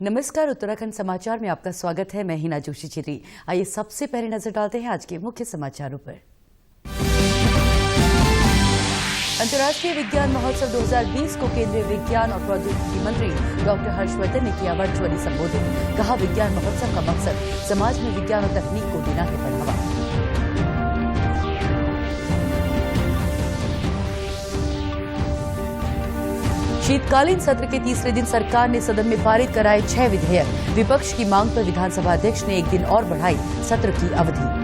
नमस्कार, उत्तराखंड समाचार में आपका स्वागत है। मैं हिना जोशी चिरी। आइए सबसे पहले नजर डालते हैं आज के मुख्य समाचारों पर। अंतर्राष्ट्रीय विज्ञान महोत्सव 2020 को केंद्रीय विज्ञान और प्रौद्योगिकी मंत्री डॉक्टर हर्षवर्धन ने किया वर्चुअली संबोधित। कहा, विज्ञान महोत्सव का मकसद समाज में विज्ञान और तकनीक को देना है बढ़ावा। शीतकालीन सत्र के तीसरे दिन सरकार ने सदन में पारित कराए 6 विधेयक। विपक्ष की मांग पर विधानसभा अध्यक्ष ने एक दिन और बढ़ाई सत्र की अवधि।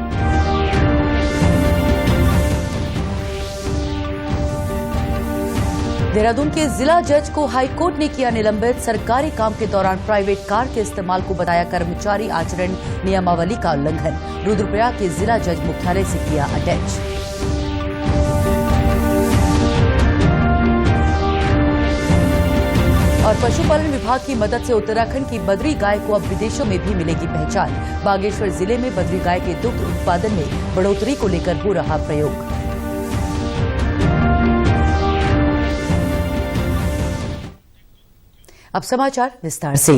देहरादून के जिला जज को हाईकोर्ट ने किया निलंबित। सरकारी काम के दौरान प्राइवेट कार के इस्तेमाल को बताया कर्मचारी आचरण नियमावली का उल्लंघन। रुद्रप्रयाग के जिला जज मुख्यालय से किया अटैच। और पशुपालन विभाग की मदद से उत्तराखंड की बद्री गाय को अब विदेशों में भी मिलेगी पहचान। बागेश्वर जिले में बद्री गाय के दुग्ध उत्पादन में बढ़ोतरी को लेकर हो रहा प्रयोग। अब समाचार विस्तार से।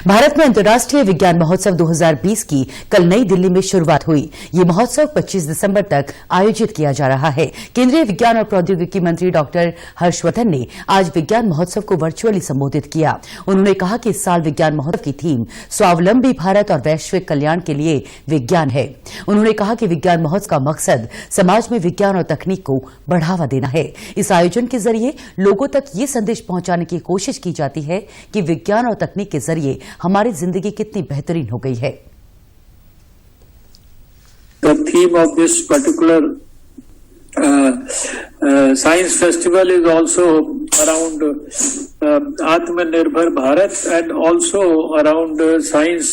भारत में अंतर्राष्ट्रीय विज्ञान महोत्सव 2020 की कल नई दिल्ली में शुरुआत हुई। ये महोत्सव 25 दिसंबर तक आयोजित किया जा रहा है। केंद्रीय विज्ञान और प्रौद्योगिकी मंत्री डॉक्टर हर्षवर्धन ने आज विज्ञान महोत्सव को वर्चुअली संबोधित किया। उन्होंने कहा कि इस साल विज्ञान महोत्सव की थीम स्वावलंबी भारत और वैश्विक कल्याण के लिए विज्ञान है। उन्होंने कहा कि विज्ञान महोत्सव का मकसद समाज में विज्ञान और तकनीक को बढ़ावा देना है। इस आयोजन के जरिए लोगों तक ये संदेश पहुंचाने की कोशिश की जाती है कि विज्ञान और तकनीक के जरिए हमारी जिंदगी कितनी बेहतरीन हो गई है। The theme of this particular science festival is also around Atmanirbhar Bharat and also around science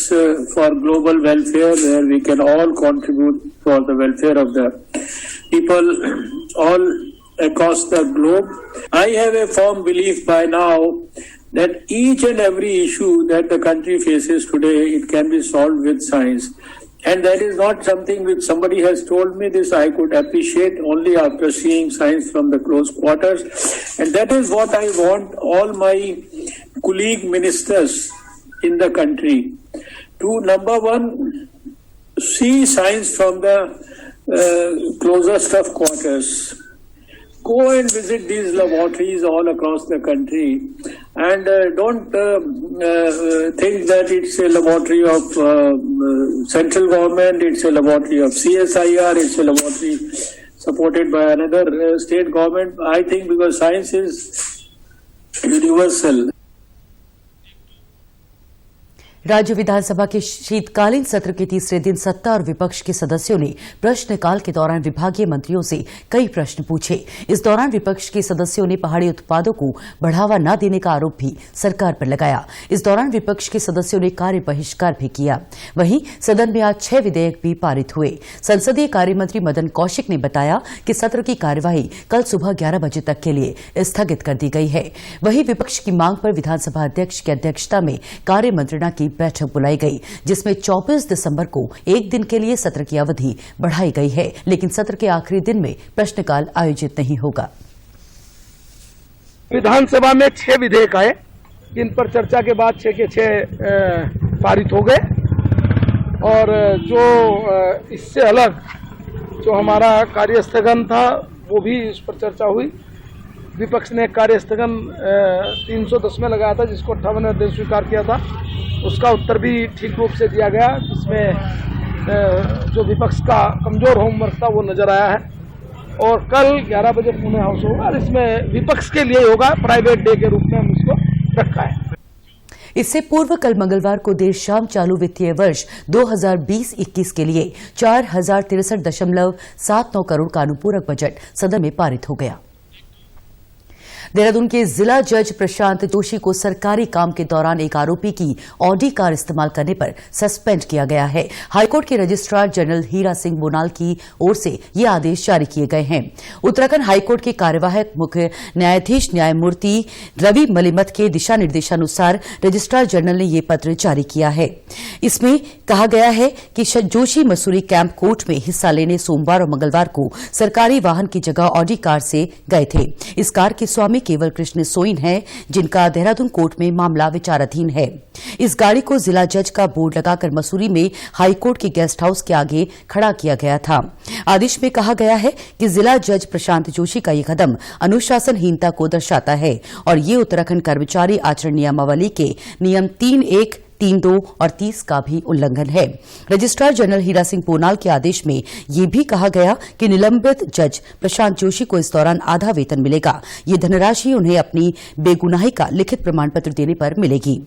for global welfare, where we can all contribute for the welfare of the people all across the globe. I have a firm belief by now that each and every issue that the country faces today, it can be solved with science. And that is not something which somebody has told me. This I could appreciate only after seeing science from the close quarters. And that is what I want all my colleague ministers in the country to, number one, see science from the closest of quarters. Go and visit these laboratories all across the country and don't think that it's a laboratory of central government, it's a laboratory of CSIR, it's a laboratory supported by another state government. I think because science is universal. राज्य विधानसभा के शीतकालीन सत्र के तीसरे दिन सत्ता और विपक्ष के सदस्यों ने प्रश्नकाल के दौरान विभागीय मंत्रियों से कई प्रश्न पूछे। इस दौरान विपक्ष के सदस्यों ने पहाड़ी उत्पादों को बढ़ावा न देने का आरोप भी सरकार पर लगाया। इस दौरान विपक्ष के सदस्यों ने कार्य बहिष्कार भी किया। वहीं सदन में आज 6 विधेयक भी पारित हुए। संसदीय कार्य मंत्री मदन कौशिक ने बताया कि सत्र की कार्यवाही कल सुबह 11 बजे तक के लिए स्थगित कर दी गई है। वहीं विपक्ष की मांग पर विधानसभा अध्यक्ष की अध्यक्षता में कार्य मंत्रणा की बैठक बुलाई गई, जिसमें 24 दिसंबर को एक दिन के लिए सत्र की अवधि बढ़ाई गई है, लेकिन सत्र के आखिरी दिन में प्रश्नकाल आयोजित नहीं होगा। विधानसभा में 6 विधेयक आए, जिन पर चर्चा के बाद 6 के 6 पारित हो गए। और जो इससे अलग जो हमारा कार्य स्थगन था, वो भी इस पर चर्चा हुई। विपक्ष ने कार्य स्थगन 310 में लगाया था, जिसको 58 दिन स्वीकार किया था। उसका उत्तर भी ठीक रूप से दिया गया, जिसमें जो विपक्ष का कमजोर होमवर्क था वो नजर आया है। और कल 11 बजे पुणे हाउस होगा और इसमें विपक्ष के लिए होगा, प्राइवेट डे के रूप में हम इसको रखा है। इससे पूर्व कल मंगलवार को देर शाम चालू वित्तीय वर्ष 2020-21 के लिए 4063.79 करोड़ का अनुपूरक बजट सदन में पारित हो गया। देहरादून के जिला जज प्रशांत जोशी को सरकारी काम के दौरान एक आरोपी की ऑडी कार इस्तेमाल करने पर सस्पेंड किया गया है। हाईकोर्ट के रजिस्ट्रार जनरल हीरा सिंह बोनाल की ओर से ये आदेश जारी किए गए हैं। उत्तराखंड हाईकोर्ट के कार्यवाहक मुख्य न्यायाधीश न्यायमूर्ति रवि मलिमत के दिशा निर्देशानुसार रजिस्ट्रार जनरल ने ये पत्र जारी किया है। इसमें कहा गया है कि जोशी मसूरी कैंप कोर्ट में हिस्सा लेने सोमवार और मंगलवार को सरकारी वाहन की जगह ऑडी कार से गए थे। इस कार के स्वामी केवल कृष्ण सोइन है, जिनका देहरादून कोर्ट में मामला विचाराधीन है। इस गाड़ी को जिला जज का बोर्ड लगाकर मसूरी में हाईकोर्ट के गेस्ट हाउस के आगे खड़ा किया गया था। आदेश में कहा गया है कि जिला जज प्रशांत जोशी का यह कदम अनुशासनहीनता को दर्शाता है और ये उत्तराखंड कर्मचारी आचरण नियमावली के नियम 3(1), 3(2) और 30 का भी उल्लंघन है। रजिस्ट्रार जनरल हीरा सिंह पोनाल के आदेश में यह भी कहा गया कि निलंबित जज प्रशांत जोशी को इस दौरान आधा वेतन मिलेगा। ये धनराशि उन्हें अपनी बेगुनाही का लिखित प्रमाण पत्र देने पर मिलेगी।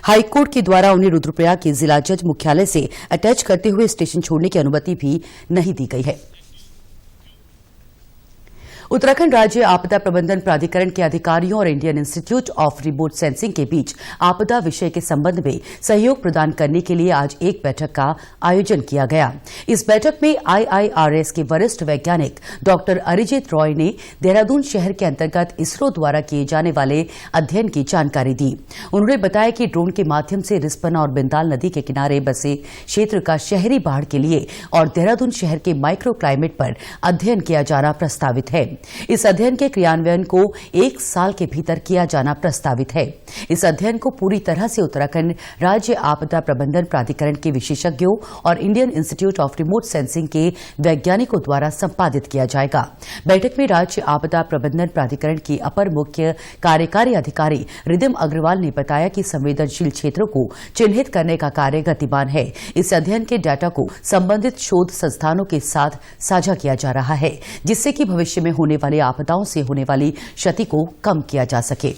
हाईकोर्ट के द्वारा उन्हें रुद्रप्रयाग के जिला जज मुख्यालय से अटैच करते हुए स्टेशन छोड़ने की अनुमति भी नहीं दी गई है। उत्तराखंड राज्य आपदा प्रबंधन प्राधिकरण के अधिकारियों और Indian institute of remote sensing के बीच आपदा विषय के संबंध में सहयोग प्रदान करने के लिए आज एक बैठक का आयोजन किया गया। इस बैठक में IIRS के वरिष्ठ वैज्ञानिक डॉक्टर अरिजीत रॉय ने देहरादून शहर के अंतर्गत इसरो द्वारा किए जाने वाले अध्ययन की जानकारी दी। उन्होंने बताया कि ड्रोन के माध्यम से रिस्पना और बिंदाल नदी के किनारे बसे क्षेत्र का शहरी बाढ़ के लिए और देहरादून शहर के माइक्रो क्लाइमेट पर अध्ययन किया जाना प्रस्तावित है। इस अध्ययन के क्रियान्वयन को 1 साल के भीतर किया जाना प्रस्तावित है। इस अध्ययन को पूरी तरह से उत्तराखंड राज्य आपदा प्रबंधन प्राधिकरण के विशेषज्ञों और Indian institute of remote sensing के वैज्ञानिकों द्वारा संपादित किया जाएगा। बैठक में राज्य आपदा प्रबंधन प्राधिकरण की अपर मुख्य कार्यकारी अधिकारी रिदिम अग्रवाल ने बताया कि संवेदनशील क्षेत्रों को चिन्हित करने का कार्य गतिमान है। इस अध्ययन के डाटा को संबंधित शोध संस्थानों के साथ साझा किया जा रहा है, जिससे कि भविष्य में होने वाली आपदाओं से होने वाली क्षति को कम किया जा सके।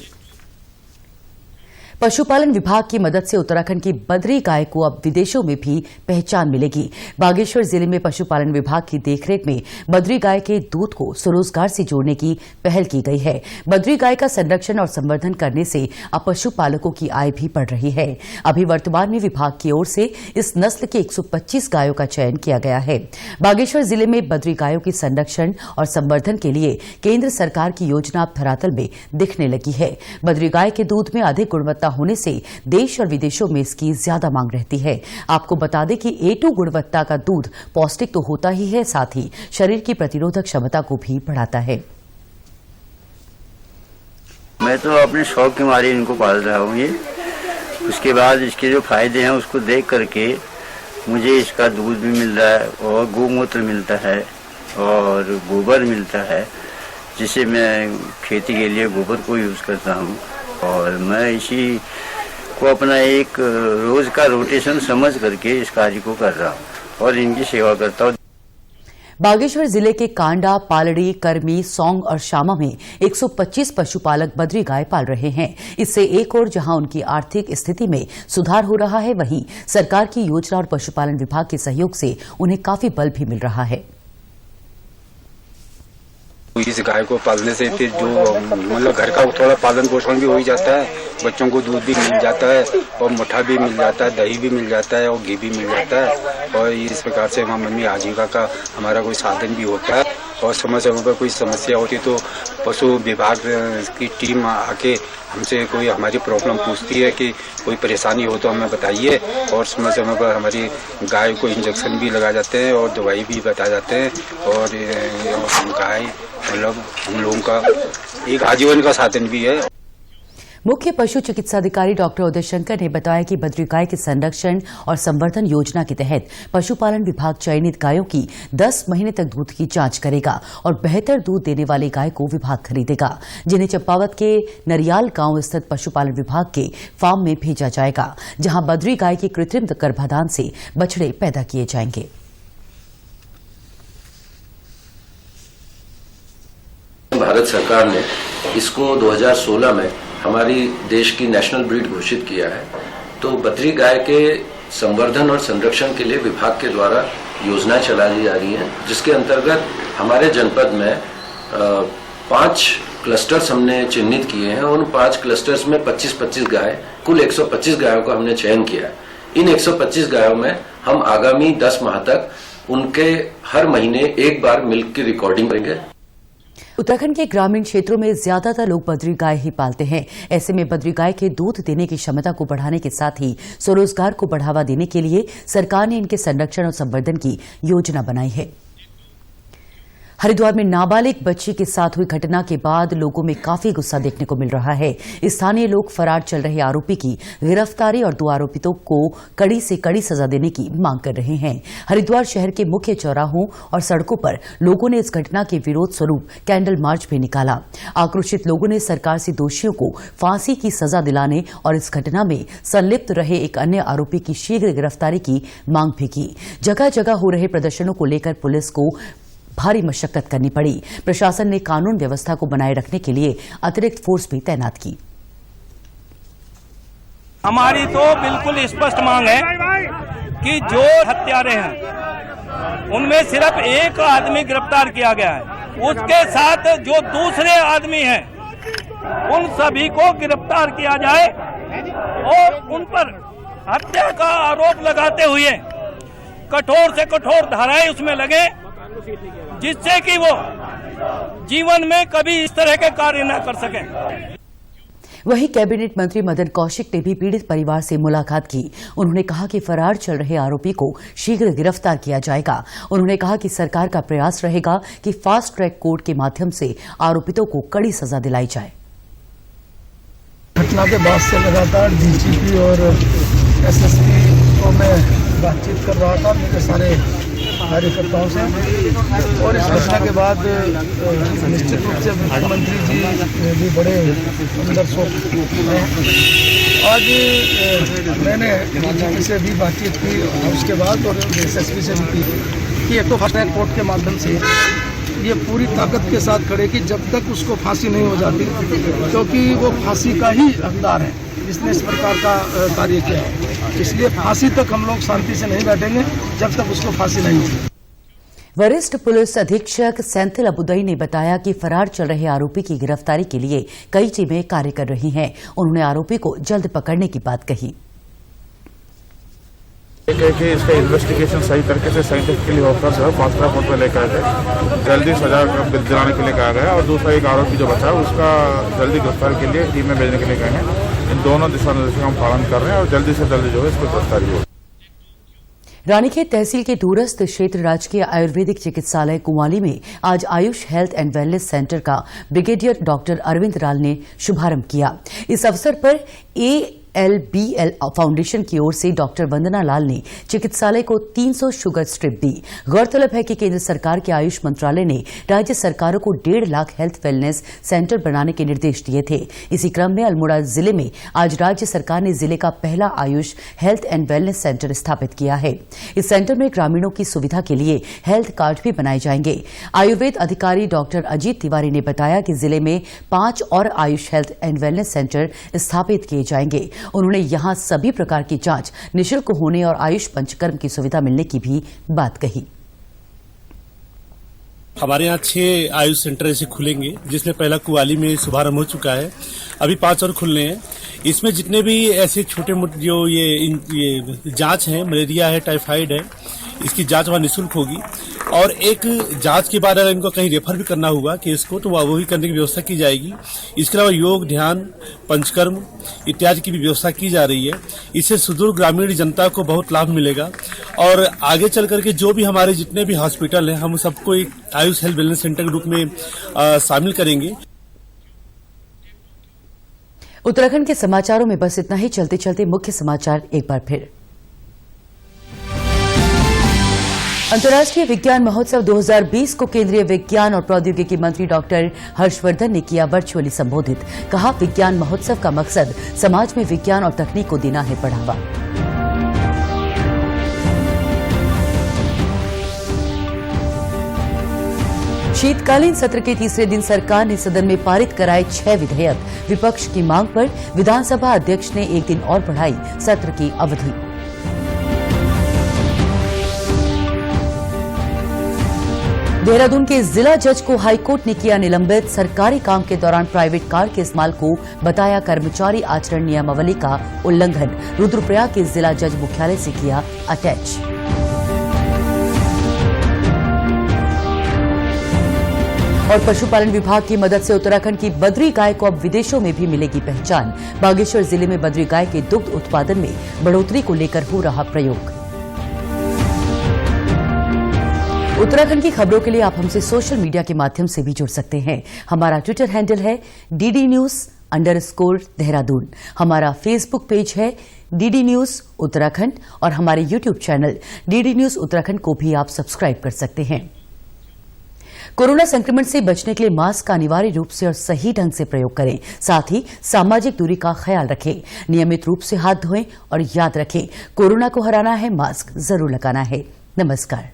पशुपालन विभाग की मदद से उत्तराखंड की बद्री गाय को अब विदेशों में भी पहचान मिलेगी। बागेश्वर जिले में पशुपालन विभाग की देखरेख में बद्री गाय के दूध को स्वरोजगार से जोड़ने की पहल की गई है। बद्री गाय का संरक्षण और संवर्धन करने से अब पशुपालकों की आय भी बढ़ रही है। अभी वर्तमान में विभाग की ओर से इस नस्ल की 125 गायों का चयन किया गया है। बागेश्वर जिले में बद्री गायों के संरक्षण और संवर्धन के लिए केंद्र सरकार की योजना अब धरातल में दिखने लगी है। बद्री गाय के दूध में अधिक गुणवत्ता होने से देश और विदेशों में इसकी ज्यादा मांग रहती है। आपको बता दें कि A2 गुणवत्ता का दूध पौष्टिक तो होता ही है, साथ ही शरीर की प्रतिरोधक क्षमता को भी बढ़ाता है। मैं तो अपने शौक के मारे इनको पाल रहा हूँ। ये उसके बाद इसके जो फायदे हैं उसको देख करके मुझे इसका दूध भी मिल रहा है और गोमूत्र मिलता है और गोबर मिलता है, जिसे मैं खेती के लिए गोबर को यूज करता हूँ और मैं इसी को अपना एक रोज का रोटेशन समझ करके इस कार्य को कर रहा हूँ और इनकी सेवा करता हूँ। बागेश्वर जिले के कांडा, पालड़ी, करमी, सौंग और शामा में 125 पशुपालक बद्री गाय पाल रहे हैं। इससे एक और जहां उनकी आर्थिक स्थिति में सुधार हो रहा है, वहीं सरकार की योजना और पशुपालन विभाग के सहयोग से उन्हें काफी बल भी मिल रहा है। इस गाय को पालने से फिर जो मतलब घर का थोड़ा पालन पोषण भी हो ही जाता है, बच्चों को दूध भी मिल जाता है और मठा भी मिल जाता है, दही भी मिल जाता है और घी भी मिल जाता है और इस प्रकार से हमारी आजीविका का हमारा कोई साधन भी होता है। और समय समय पर कोई समस्या होती तो पशु विभाग की टीम आके हमसे कोई हमारी प्रॉब्लम पूछती है कि कोई परेशानी हो तो हमें बताइए और समय समय पर हमारी गाय को इंजेक्शन भी लगा जाते हैं और दवाई भी बता जाते हैं और गाय मतलब हम लोगों का एक आजीवन का साधन भी है। मुख्य पशु चिकित्साधिकारी डॉक्टर उदय शंकर ने बताया कि बद्री गाय के संरक्षण और संवर्धन योजना के तहत पशुपालन विभाग चयनित गायों की 10 महीने तक दूध की जांच करेगा और बेहतर दूध देने वाली गाय को विभाग खरीदेगा, जिन्हें चंपावत के नरियाल गांव स्थित पशुपालन विभाग के फार्म में भेजा जाएगा, जहां बद्री गाय की कृत्रिम गर्भाधान से बछड़े पैदा किए जाएंगे। भारत सरकार ने इसको 2016 में हमारी देश की नेशनल ब्रीड घोषित किया है। तो बद्री गाय के संवर्धन और संरक्षण के लिए विभाग के द्वारा योजनाएं चलाई जा रही हैं, जिसके अंतर्गत हमारे जनपद में 5 क्लस्टर्स हमने चिन्हित किए हैं। उन 5 क्लस्टर्स में 25-25 गाय, कुल 125 गायों का हमने चयन किया है। इन 125 गायों में हम आगामी 10 माह तक उनके हर महीने एक बार मिल्क की रिकॉर्डिंग करेंगे। उत्तराखंड के ग्रामीण क्षेत्रों में ज्यादातर लोग बद्री गाय ही पालते हैं। ऐसे में बद्री गाय के दूध देने की क्षमता को बढ़ाने के साथ ही स्वरोजगार को बढ़ावा देने के लिए सरकार ने इनके संरक्षण और संवर्धन की योजना बनाई है। हरिद्वार में नाबालिग बच्ची के साथ हुई घटना के बाद लोगों में काफी गुस्सा देखने को मिल रहा है। स्थानीय लोग फरार चल रहे आरोपी की गिरफ्तारी और 2 आरोपितों को कड़ी से कड़ी सजा देने की मांग कर रहे हैं। हरिद्वार शहर के मुख्य चौराहों और सड़कों पर लोगों ने इस घटना के विरोध स्वरूप कैंडल मार्च भी निकाला। आक्रोशित लोगों ने सरकार से दोषियों को फांसी की सजा दिलाने और इस घटना में संलिप्त रहे एक अन्य आरोपी की शीघ्र गिरफ्तारी की मांग भी की। जगह जगह हो रहे प्रदर्शनों को लेकर पुलिस को भारी मशक्कत करनी पड़ी। प्रशासन ने कानून व्यवस्था को बनाए रखने के लिए अतिरिक्त फोर्स भी तैनात की। हमारी तो बिल्कुल स्पष्ट मांग है कि जो हत्यारे हैं उनमें सिर्फ एक आदमी गिरफ्तार किया गया है, उसके साथ जो दूसरे आदमी हैं उन सभी को गिरफ्तार किया जाए और उन पर हत्या का आरोप लगाते हुए कठोर से कठोर धाराएं उसमें लगे, जिससे कि वो जीवन में कभी इस तरह के कार्य न कर सके। वहीं कैबिनेट मंत्री मदन कौशिक ने भी पीड़ित परिवार से मुलाकात की। उन्होंने कहा कि फरार चल रहे आरोपी को शीघ्र गिरफ्तार किया जाएगा। उन्होंने कहा कि सरकार का प्रयास रहेगा कि फास्ट ट्रैक कोर्ट के माध्यम से आरोपितों को कड़ी सजा दिलाई जाए। घटना के बाद से लगातार डीजीपी और एसएसपी को मैं बातचीत कर रहा था मेरे सारे कार्यकर्ताओं से, और इस घटना के बाद निश्चित रूप से मुख्यमंत्री जी भी बड़े अंदर शोक हैं। आज मैंने डीजीपी से भी बातचीत की उसके बाद, और एसएसपी से भी की कि एक तो फास्ट ट्रैक कोर्ट के माध्यम से ये पूरी ताकत के साथ खड़े कि जब तक उसको फांसी नहीं हो जाती, क्योंकि वो फांसी का ही हकदार है जिसने इस प्रकार का कार्य किया है। इसलिए फांसी तक हम लोग शांति से नहीं बैठेंगे जब तक उसको फांसी नहीं होगी। वरिष्ठ पुलिस अधीक्षक सेंथिल अबुदई ने बताया कि फरार चल रहे आरोपी की गिरफ्तारी के लिए कई टीमें कार्य कर रही हैं। उन्होंने आरोपी को जल्द पकड़ने की बात कही। एक है कि इसका इन्वेस्टिगेशन सही तरीके से साइंटिफिकली होकर जो है फास्ट ट्रैक कोर्ट में लेकर गए, जल्दी सजा दिलाने के लिए कहा गया, और दूसरा एक आरोपी जो बचा है उसका जल्दी गिरफ्तारी के लिए टीम में भेजने के लिए गए हैं। इन दोनों दिशा निर्देशों का हम पालन कर रहे हैं और जल्दी से जल्दी जो है इसको गिरफ्तारी हो। रानीखेत तहसील के दूरस्थ क्षेत्र राजकीय आयुर्वेदिक चिकित्सालय कुंवाली में आज Ayush health and wellness centre का ब्रिगेडियर डॉक्टर अरविंद राल ने शुभारंभ किया। इस अवसर पर ALBL फाउंडेशन की ओर से डॉक्टर वंदना लाल ने चिकित्सालय को 300 शुगर स्ट्रिप दी। गौरतलब है कि केंद्र सरकार के आयुष मंत्रालय ने राज्य सरकारों को 1.5 लाख हेल्थ वेलनेस सेंटर बनाने के निर्देश दिए थे। इसी क्रम में अल्मोड़ा जिले में आज राज्य सरकार ने जिले का पहला Ayush health and wellness centre स्थापित किया है। इस सेंटर में ग्रामीणों की सुविधा के लिए हेल्थ कार्ड भी बनाए जाएंगे। आयुर्वेद अधिकारी डॉक्टर अजीत तिवारी ने बताया कि जिले में 5 और Ayush health and wellness centre स्थापित किए जाएंगे। उन्होंने यहां सभी प्रकार की जांच निःशुल्क होने और आयुष पंचकर्म की सुविधा मिलने की भी बात कही। हमारे यहाँ 6 आयुष सेंटर ऐसे खुलेंगे, जिसमें पहला कुवाली में शुभारंभ हो चुका है। अभी 5 और खुलने हैं। इसमें जितने भी ऐसे छोटे मोटे जो ये जांच है, मलेरिया है, टाइफाइड है, इसकी जांच वहाँ निःशुल्क होगी। और एक जांच के बाद अगर इनको कहीं रेफर भी करना हुआ केस को, तो वो भी करने की व्यवस्था की जाएगी। इसके अलावा योग, ध्यान, पंचकर्म इत्यादि की भी व्यवस्था की जा रही है। इससे सुदूर ग्रामीण जनता को बहुत लाभ मिलेगा और आगे चल करके जो भी हमारे जितने भी हॉस्पिटल हैं, हम सबको एक आयुष हेल्थ वेलनेस सेंटर के रूप में शामिल करेंगे। उत्तराखंड के समाचारों में बस इतना ही। चलते चलते मुख्य समाचार एक बार फिर। अंतर्राष्ट्रीय विज्ञान महोत्सव 2020 को केंद्रीय विज्ञान और प्रौद्योगिकी मंत्री डॉक्टर हर्षवर्धन ने किया वर्चुअली संबोधित। कहा, विज्ञान महोत्सव का मकसद समाज में विज्ञान और तकनीक को देना है बढ़ावा। शीतकालीन सत्र के तीसरे दिन सरकार ने सदन में पारित कराए 6 विधेयक। विपक्ष की मांग पर विधानसभा अध्यक्ष ने एक दिन और बढ़ाई सत्र की अवधि। देहरादून के जिला जज को हाईकोर्ट ने किया निलंबित। सरकारी काम के दौरान प्राइवेट कार के इस्तेमाल को बताया कर्मचारी आचरण नियमावली का उल्लंघन। रुद्रप्रयाग के जिला जज मुख्यालय से किया अटैच। और पशुपालन विभाग की मदद से उत्तराखंड की बद्री गाय को अब विदेशों में भी मिलेगी पहचान। बागेश्वर जिले में बद्री गाय के दुग्ध उत्पादन में बढ़ोतरी को लेकर हो रहा प्रयोग। उत्तराखंड की खबरों के लिए आप हमसे सोशल मीडिया के माध्यम से भी जुड़ सकते हैं। हमारा ट्विटर हैंडल है DD News_देहरादून। हमारा फेसबुक पेज है DD News उत्तराखंड और हमारे YouTube channel DD News Uttarakhand को भी आप सब्सक्राइब कर सकते हैं। कोरोना संक्रमण से बचने के लिए मास्क का अनिवार्य रूप से और सही ढंग से प्रयोग करें। साथ ही सामाजिक दूरी का ख्याल रखें। नियमित रूप से हाथ धोएं और याद रखें, कोरोना को हराना है, मास्क जरूर लगाना है। नमस्कार।